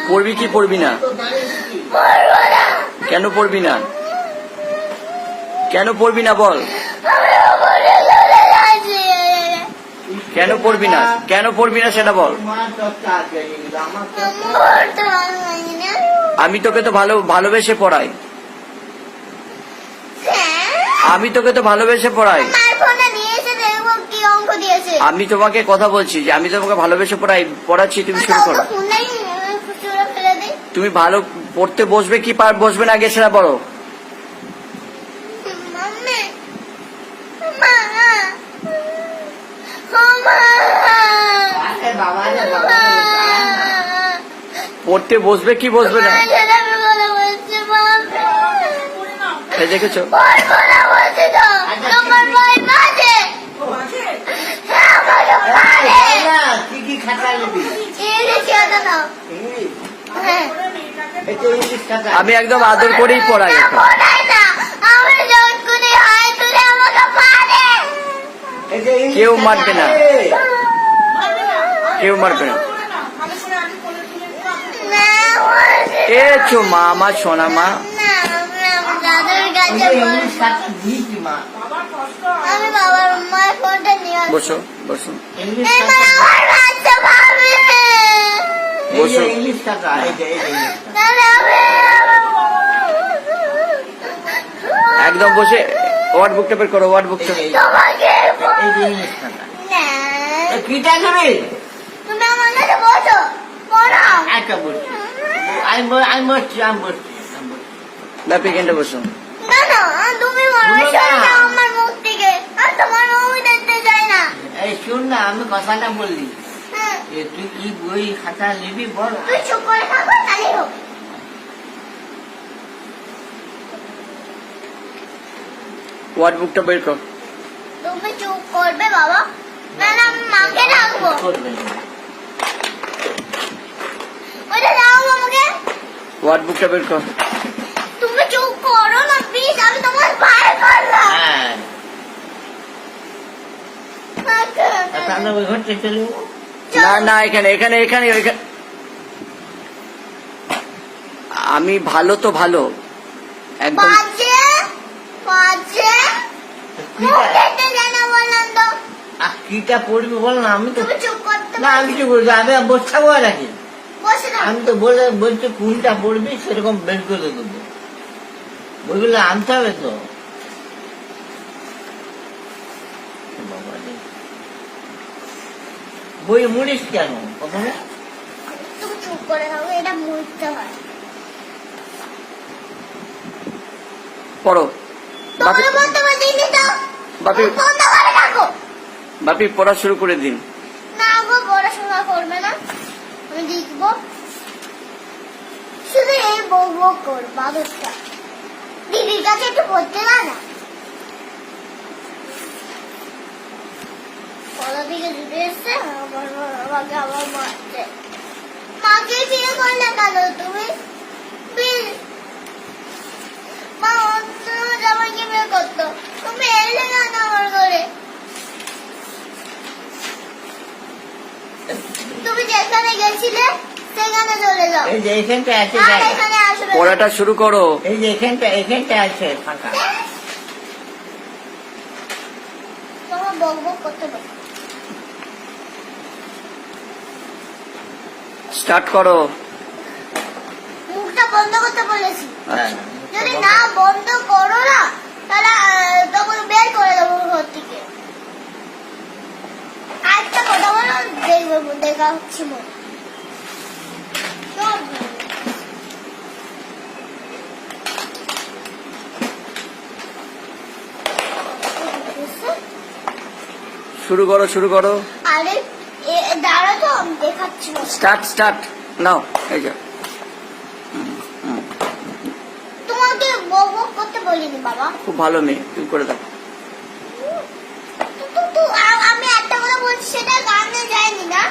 পড়বি কি পড়বি না? কেন পড়বি না? কেন পড়বি না বল? কেন পড়বি না? কেন পড়বি না সেটা বল। আমি তোকে তো ভালোবেসে পড়াই। আমি তোকে তো ভালোবেসে পড়াই। আমি তোমাকে কথা বলছি যে আমি তোমাকে ভালোবেসে পড়াচ্ছি, তুমি শুরু করো। তুমি ভালো পড়তে বসবে কি বসবে না আগে সেটা বলো। পড়তে বসবে কি বসবে না দেখেছো? আমি একদম আদর করেই পড়াই। কেউ মারবে না, কেউ মারবে না। এ চো মা, আমার সোনা মা। বসো বসো বসো। একদম বসে ওয়ার্ড বুকটা বের করো, ওয়ার্ড বুকটা। ব্যাপিকেন্টা বসো। শুন না, আমি কথাটা বললি, তুই কি বই খাতা নিবি বল। ওয়ার্ড বুকটা বের কর। তুমি চুপ করবে বাবা, না না আমি মাকে ডাকবো। ওটা দাও আমাকে। ওয়ার্ড বুকটা বের কর। তুমি চুপ করো না প্লিজ, আমি তোমার ভাই করলাম। না না, এখানে এখানে এখানে এখানে। আমি ভালো তো ভালো একদম। কিটা পড়বি বল না। আমি তো না, আমি কি বলছি, আমি বসাবো নাকি? আমি তো বলছি কোনটা পড়বি সেরকম বের করে দেবো। বইগুলো আনতে হবে তো। বই মুড়িস কেন প্রথমে? তুমি চুপ করে থাকো, এটা মুড়তে হয়। পড়ো। বাপি পড়া শুরু করে দিন। না গো, পড়াশোনা করবে না, আমি লিখবো। শুধু এই বউ বউ করবা। দিদির কাছে একটু পড়তে না, পড়া দিকে জুড়ে এসছে, আমাকে আবার মারছে। মাকে বিয়ে করলে কেন তুমি? মা অন্য জামাইকে বিয়ে করতো, তুমি এলে কেন আমার ঘরে? তুমি যেখানে গেছিলে সেখানে চলে যাও। এই যে এখানটা আছে, এখানে আসবে। পড়াটা শুরু করো। এই যে এখানটা আছে ফাঁকা। তোমার বক বক করতে পারো। স্টার্ট করো। মুখটা বন্ধ করতে বলেছি। আচ্ছা, যদি না বন্ধ করো না তাহলে তখন বের করে দেবো ঘর থেকে। একটা কথা বলো, দেখবো, দেখা হচ্ছে মনে। শুরু করো শুরু করো। আরে দাঁড়া তো, আমি দেখাচ্ছি। Start start now. এই যা, তোমাকে বক বক করতে বলিনি বাবা। খুব ভালো মেয়ে, তুমি করে দাও। আমি একটা কথা বলছি, সেটা গানে যায়নি না।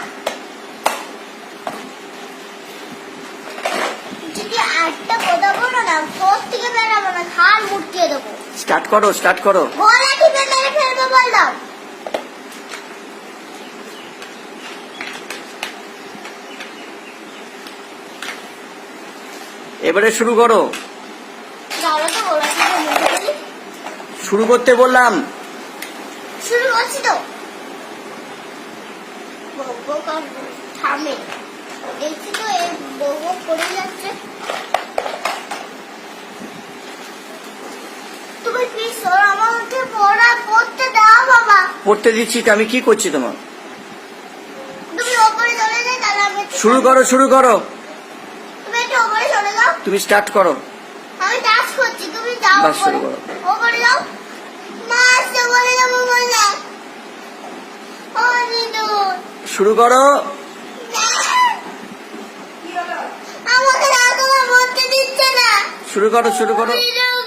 যদি একটা কথা বলো না, ফোর থেকে বেরাবো না, খাল মুটকিয়ে দেবো। স্টার্ট করো স্টার্ট করো। গলা টিপে মেরে ফেলবো বললাম। এবারে শুরু করো। দাঁড়া তো বলা থেকে মুখে বলি। শুরু করতে বললাম। শুরু করছি তো। বকবক আর থামে। দেখছি তো এই বকবক করে যাচ্ছে। তুমি প্লিজ আমাকে পড়তে দাও বাবা। পড়তে দিচ্ছি তো, আমি কি করছি তোমার? তুমি ওপরে চলে যাও তাহলে আমি শুরু করো, শুরু করো। তুমি একটু ওপরে চলে যাও। তুমি স্টার্ট করো। আমি টাচ করছি, তুমি যাও বাস শুরু ওপরে। করো। ওপরে যাও। মাছ তো বলে যাবো বললে। ও নিদু। শুরু করো। আমাকে রাখো, পড়তে দিচ্ছে না। শুরু করো, শুরু করো। নিদু।